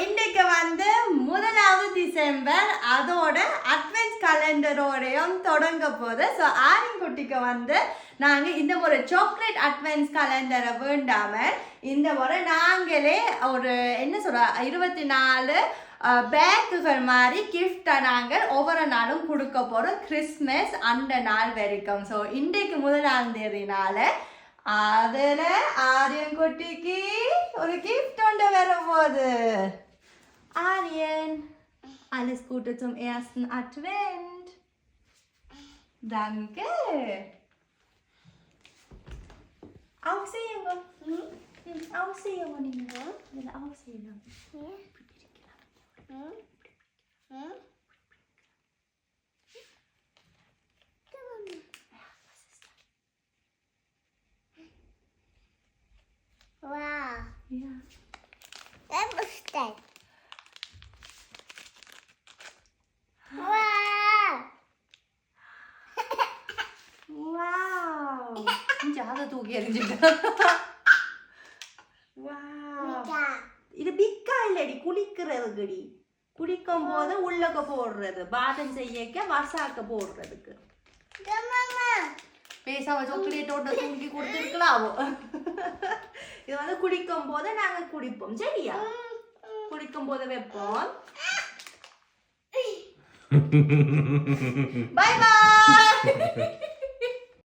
இன்னைக்கு வந்து 1வது டிசம்பர் அதோட அட்வென்ட் கலண்டரோடையும் தொடங்க போகுது. ஸோ ஆரின் குட்டிக்கு வந்து நாங்கள் இந்த ஒரு சாக்லேட் அட்வென்ட் கலண்டரை வேண்டாமல் இந்த முறை நாங்களே ஒரு என்ன சொல்ற 24 பேக்குகள் மாதிரி கிஃப்டை நாங்கள் ஒவ்வொரு நாளும் கொடுக்க போகிறோம் கிறிஸ்மஸ் அந்த நாள் வரைக்கும். ஸோ இன்றைக்கு 1ஆம் தேதினால அதில் ஆரியன் குட்டிக்கு ஒரு கிஃப்ட் ஒன்று வர போகுது. Arjen, alles Gute zum ersten Advent. Danke. Aufsehen. Aufsehen. Aufsehen. Wow. Ja. Das ist das. Wow. Wow. Nicht alle du gehen. Wow. இது பிக்கா இல்லடி குளிக்கிறதுக்குடி. குளிக்கும் போது உள்ளக்க போடுறது பாதம் செய்யக்க வசாக்க போடுறதுக்கு. மாமா பேசாம சாக்லேட்டோட தூக்கி கொடுத்துருக்கலாமோ. இது வந்து குடிக்கும் போது நாங்க குடிப்போம் சரியா? குடிக்கும் போது வைப்போம். Bye bye.